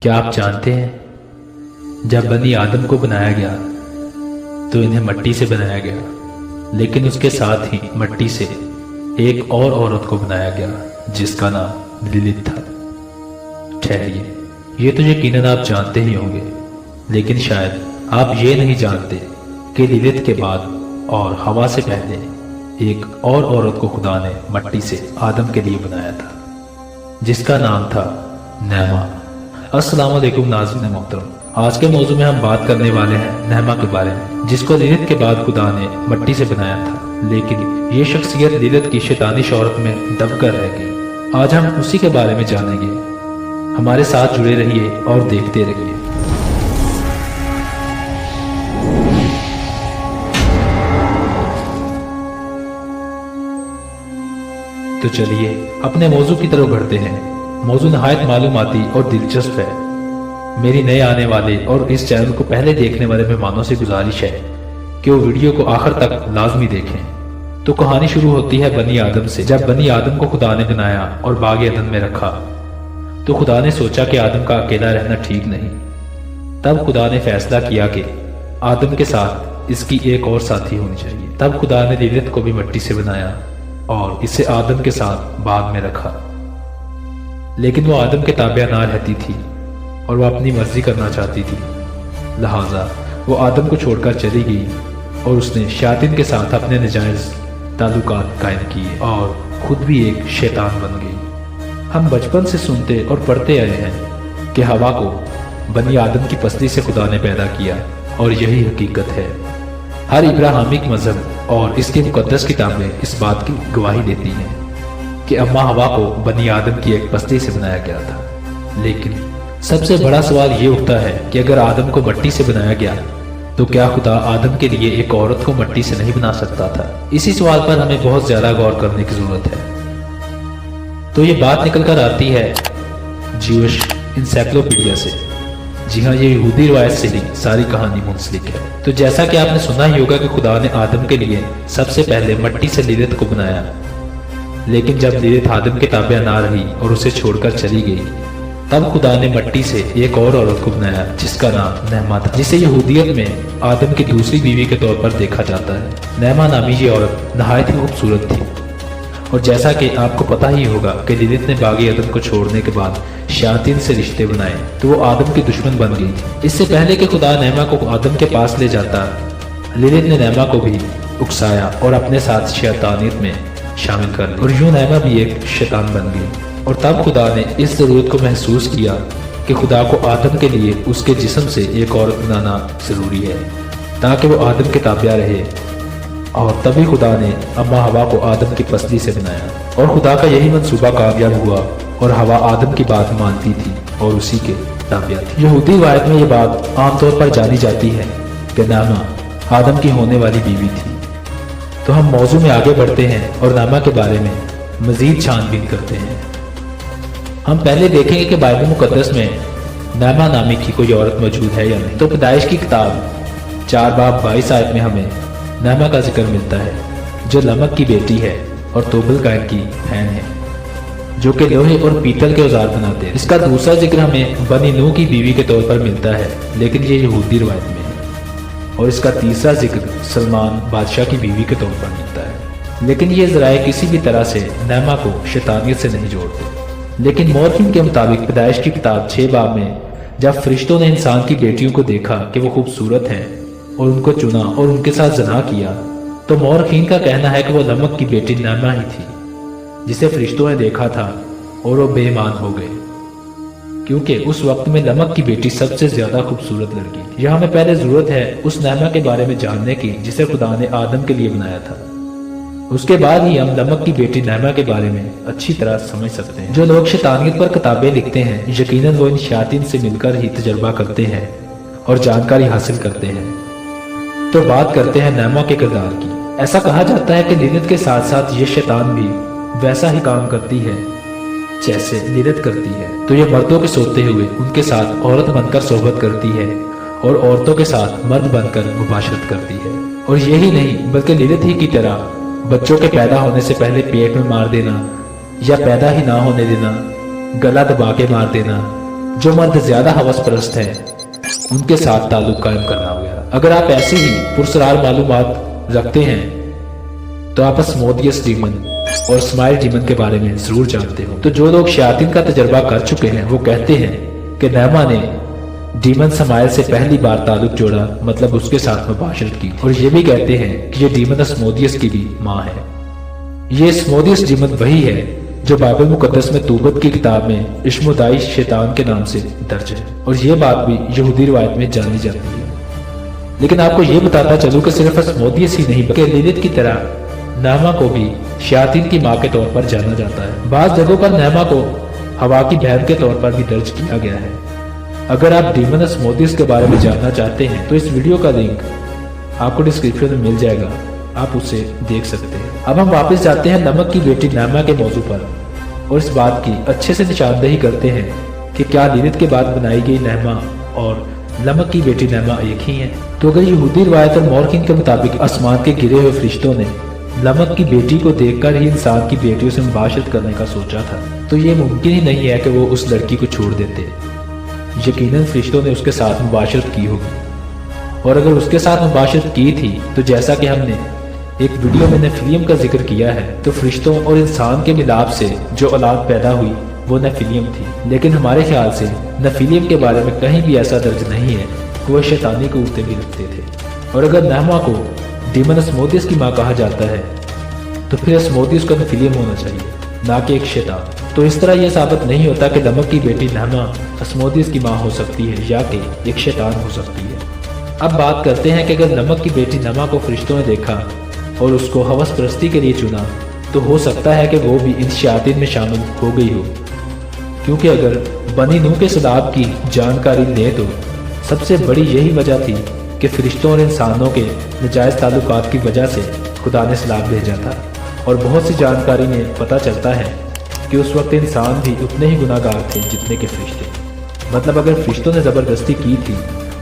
क्या आप जानते हैं, जब बनी आदम को बनाया गया तो इन्हें मट्टी से बनाया गया, लेकिन उसके साथ ही मट्टी से एक और औरत को बनाया गया जिसका नाम लिलित था। ठहरिए, ये तो यकीनन आप जानते ही होंगे, लेकिन शायद आप ये नहीं जानते कि लिलित के बाद और हवा से पहले एक और औरत को खुदा ने मट्टी से आदम के लिए बनाया था, जिसका नाम था नैमा। अस्सलाम वालेकुम नाज़रीन मोहतरम, आज के मौजू में हम बात करने वाले हैं नैमा के बारे में, जिसको लिलित के बाद खुदा ने मट्टी से बनाया था, लेकिन ये शख्सियत लिलित की शैतानी शौहरत में दबकर रह गई। आज हम उसी के बारे में जानेंगे। हमारे साथ जुड़े रहिए और देखते रहिए। तो चलिए अपने मौजू की तरफ बढ़ते हैं। मौजू नहायत मालूमाती और दिलचस्प है। मेरी नए आने वाले और इस चैनल को पहले देखने वाले मेहमानों से गुजारिश है कि वो वीडियो को आखिर तक लाजमी देखें। तो कहानी शुरू होती है बनी आदम से। जब बनी आदम को खुदा ने बनाया और बाग एदन में रखा, तो खुदा ने सोचा कि आदम का अकेला रहना ठीक नहीं। तब खुदा ने फैसला किया कि आदम के साथ इसकी एक और साथी होनी चाहिए। तब खुदा ने लिलित को भी मट्टी से बनाया और इसे आदम के साथ बाग में रखा, लेकिन वो आदम के ताबिया ना रहती थी और वो अपनी मर्जी करना चाहती थी। लिहाजा वो आदम को छोड़कर चली गई और उसने शैतान के साथ अपने नाजायज ताल्लुकात कायम किए और खुद भी एक शैतान बन गई। हम बचपन से सुनते और पढ़ते आए हैं कि हवा को बनी आदम की पसली से खुदा ने पैदा किया, और यही हकीकत है। हर इब्राहिमिक मजहब और इसकी मुकद्दस किताबें इस बात की गवाही देती हैं कि अम्मा हवा को बनी आदम की एक पसली से बनाया गया था। लेकिन सबसे बड़ा सवाल ये उठता है कि अगर आदम को मट्टी से बनाया गया, तो क्या खुदा आदम के लिए एक औरत को मट्टी से नहीं बना सकता था? इसी सवाल पर हमें बहुत ज्यादा गौर करने की जरूरत है। तो ये बात निकल कर आती है ज्यूइश इंसाइक्लोपीडिया से। जी हाँ, ये यहूदी रिवायत से ही सारी कहानी मुंसलिक है। तो जैसा कि आपने सुना ही होगा कि खुदा ने आदम के लिए सबसे पहले मट्टी से लिलित को बनाया, लेकिन जब लिलित आदम के ताबिया ना रही और उसे छोड़कर चली गई, तब खुदा ने मट्टी से एक और औरत को बनाया जिसका नाम नैमा था, जिसे यहूदियत में आदम की दूसरी बीवी के तौर पर देखा जाता है। नैमा नामी ये औरत नहायत ही खूबसूरत थी, और जैसा कि आपको पता ही होगा कि लिलित ने बागी आदम को छोड़ने के बाद शैतान से रिश्ते बनाए, तो वो आदम की दुश्मन बन गई थी। इससे पहले कि खुदा नैमा को आदम के पास ले जाता, लिलित ने नैमा को भी उकसाया और अपने साथ शैतानियत में शामिल कर लिया, और यूं नैमा भी एक शैतान बन गई। और तब खुदा ने इस जरूरत को महसूस किया कि खुदा को आदम के लिए उसके जिस्म से एक औरत बनाना जरूरी है, ताकि वो आदम के ताबिया रहे। और तभी खुदा ने अम्मा हवा को आदम की पसली से बनाया, और खुदा का यही मंसूबा कामयाब हुआ, और हवा आदम की बात मानती थी और उसी के ताबिया थी। यहूदी रिवायत में ये बात आमतौर पर जानी जाती है कि नैमा आदम की होने वाली बीवी थी। तो हम मौजू में आगे बढ़ते हैं और नैमा के बारे में मजीद छानबीन करते हैं। हम पहले देखेंगे कि बाइबल मुकद्दस में नैमा नामी की कोई औरत मौजूद है या नहीं। तो पैदाइश की किताब 4 बाब 22 आयत में हमें नैमा का जिक्र मिलता है, जो लमक की बेटी है और तोबल कायन की बहन है, जो कि लोहे और पीतल के औजार बनाते हैं। इसका दूसरा जिक्र हमें बनी नूह की बीवी के तौर पर मिलता है, लेकिन ये यहूदी रिवायत में है। और इसका तीसरा जिक्र सलमान बादशाह की बीवी के तौर पर मिलता है, लेकिन ये ज़राए किसी भी तरह से नैमा को शैतानियत से नहीं जोड़ते। लेकिन मौरखीन के मुताबिक पैदाइश की किताब 6 बाब में जब फरिश्तों ने इंसान की बेटियों को देखा कि वो खूबसूरत हैं और उनको चुना और उनके साथ ज़ना किया, तो मौरखीन का कहना है कि वो लमक की बेटी नैमा ही थी, जिसे फरिश्तों ने देखा था और वो बेईमान हो गए, क्योंकि उस वक्त में लमक की बेटी सबसे ज्यादा खूबसूरत लड़की थी। यहाँ हमें पहले जरूरत है उस नैमा के बारे में जानने की जिसे खुदा ने आदम के लिए बनाया था। उसके बाद ही हम लमक की बेटी नैमा के बारे में अच्छी तरह समझ सकते हैं। जो लोग शैतानियत पर किताबें लिखते हैं, यकीनन वो इन शैतान से मिलकर ही तजर्बा करते हैं और जानकारी हासिल करते हैं। तो बात करते हैं नैमा के किरदार की। ऐसा कहा जाता है कि लिलित के साथ साथ ये शैतान भी वैसा ही काम करती है जैसे लिलित करती है। तो ये मर्दों के सोते हुए उनके साथ औरत बनकर सोहबत करती है और औरतों के साथ मर्द बनकर मुबाशरत करती है। और यही नहीं, बल्कि लिलित ही की तरह बच्चों के पैदा होने से पहले पेट में मार देना, या पैदा ही ना होने देना, गला दबा के मार देना, जो मर्द ज्यादा हवस परस्त हैं उनके साथ ताल्लुक कायम करना वगैरह। अगर आप ऐसी ही पुरस्कार मालूमात रखते हैं तो आप अस्मोदियस डीमन और स्माइल डीमन के बारे में जरूर जानते हो। तो जो लोग शयातीन का तजर्बा कर चुके हैं वो कहते हैं कि नैमा ने डीमन स्माइल से पहली बार ताल्लुक जोड़ा, मतलब उसके साथ मुबाशरत की, और ये भी कहते हैं कि ये डीमन अस्मोदियस की भी माँ है। ये अस्मोदियस डीमन वही है जो बाइबल मुकद्दस में तूबत की किताब में इश्मुदाई शैतान के नाम से दर्ज है, और ये बात भी यहूदी रिवायत में जानी जाती है। लेकिन आपको ये बताता चलूं कि सिर्फ अस्मोदियस ही नहीं बल्कि लिलित की तरह नैमा को भी शयातीन की माँ के तौर पर जाना जाता है। बाज़ जगहों पर नैमा को हवा की बहन के तौर पर भी दर्ज किया गया है। अगर आप डीमन अस्मोदियस के बारे में जानना चाहते हैं तो इस वीडियो का लिंक आपको डिस्क्रिप्शन में मिल जाएगा, आप उसे देख सकते हैं। अब हम वापस जाते हैं नमक की बेटी नैमा के मौजू पर और इस बात की अच्छे से निशानदेही करते हैं कि क्या लिलित के बाद बनाई गई नैमा और नमक की बेटी नैमा एक ही है। तो अगर यहूदी रिवायत और मौरखीन के मुताबिक आसमान के गिरे हुए फरिश्तों ने नमक की बेटी को देखकर ही इंसान की बेटियों से मुबाशरत करने का सोचा था, तो ये मुमकिन ही नहीं है कि वो उस लड़की को छोड़ देते। यकीनन फरिश्तों ने उसके साथ मुबाशरत की होगी, और अगर उसके साथ मुबाशरत की थी तो जैसा कि हमने एक वीडियो में नेफिलियम का जिक्र किया है, तो फरिश्तों और इंसान के मिलाप से जो औलाद पैदा हुई वो नेफिलियम थी। लेकिन हमारे ख्याल से नेफिलियम के बारे में कहीं भी ऐसा दर्ज नहीं है कि वो शैतानी कूदते भी रखते थे। और अगर नैमा को डीमन अस्मोदियस की माँ कहा जाता है तो फिर अस्मोदियस का नेफिलियम होना चाहिए, ना कि एक शैतान। तो इस तरह यह साबित नहीं होता कि नमक की बेटी नैमा अस्मोदियस की माँ हो सकती है या कि एक शैतान हो सकती है। अब बात करते हैं कि अगर नमक की बेटी नैमा को फरिश्तों ने देखा और उसको हवस परस्ती के लिए चुना, तो हो सकता है कि वो भी इन शयातीन में शामिल हो गई हो, क्योंकि अगर बनी नूह के सदाब की जानकारी लें तो सबसे बड़ी यही वजह थी कि फरिश्तों और इंसानों के नजायज़ ताल्लुकात की वजह से खुदा ने सलाब भेजा था। और बहुत सी जानकारी में पता चलता है कि उस वक्त इंसान भी उतने ही गुनाहगार थे जितने के फरिश्ते। मतलब अगर फरिश्तों ने ज़बरदस्ती की थी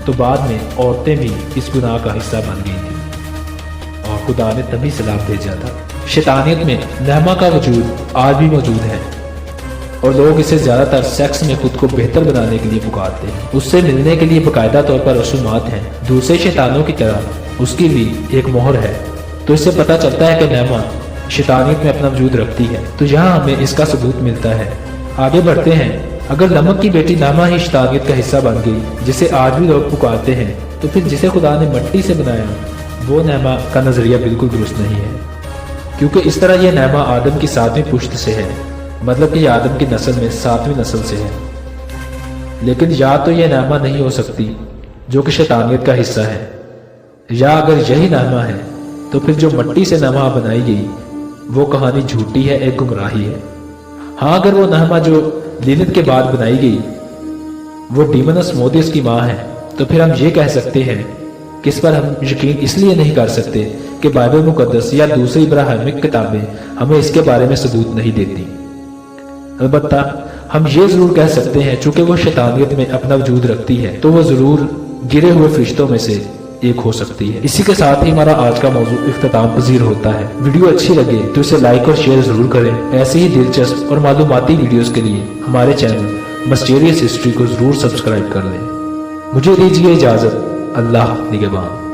तो बाद में औरतें भी इस गुनाह का हिस्सा बन गई थी और खुदा ने तभी सलाब भेजा था। शैतानियत में नैमा का वजूद आज भी मौजूद है और लोग इसे ज़्यादातर सेक्स में खुद को बेहतर बनाने के लिए पुकारते हैं। उससे मिलने के लिए बाकायदा तौर पर रसूमात हैं। दूसरे शैतानों की तरह उसकी भी एक मोहर है। तो इससे पता चलता है कि नैमा शैतानियत में अपना वजूद रखती है। तो यहाँ हमें इसका सबूत मिलता है। आगे बढ़ते हैं। अगर नमक की बेटी नैमा ही शैतानियत का हिस्सा बन गई जिसे आज भी लोग पुकारते हैं, तो फिर जिसे खुदा ने मिट्टी से बनाया वो नैमा का नजरिया बिल्कुल दुरुस्त नहीं है, क्योंकि इस तरह यह नैमा आदम की 7वीं पुश्त से है, मतलब कि आदम की नस्ल में 7वीं नस्ल से है। लेकिन या तो यह नैमा नहीं हो सकती जो कि शैतानियत का हिस्सा है, या अगर यही नैमा है तो फिर जो मिट्टी से नैमा बनाई गई वो कहानी झूठी है, एक गुमराही है। हाँ, अगर वो नैमा जो लिलित के बाद बनाई गई वो डीमन अस्मोदियस की माँ है, तो फिर हम ये कह सकते हैं कि इस पर हम यकीन इसलिए नहीं कर सकते कि बाइबल मुकद्दस या दूसरी इब्राहिमिक किताबें हमें इसके बारे में सबूत नहीं देती। अलबत्ता हम ये जरूर कह सकते हैं चूंकि वो शैतानियत में अपना वजूद रखती है तो वो जरूर गिरे हुए फरिश्तों में से एक हो सकती है। इसी के साथ ही हमारा आज का मौजू इख्तिताम पजीर होता है। वीडियो अच्छी लगे तो इसे लाइक और शेयर जरूर करें। ऐसे ही दिलचस्प और मालूमाती वीडियोस के लिए हमारे चैनल मिस्टीरियस हिस्ट्री को जरूर सब्सक्राइब कर लें। मुझे दीजिए इजाजत। अल्लाह निगहबान।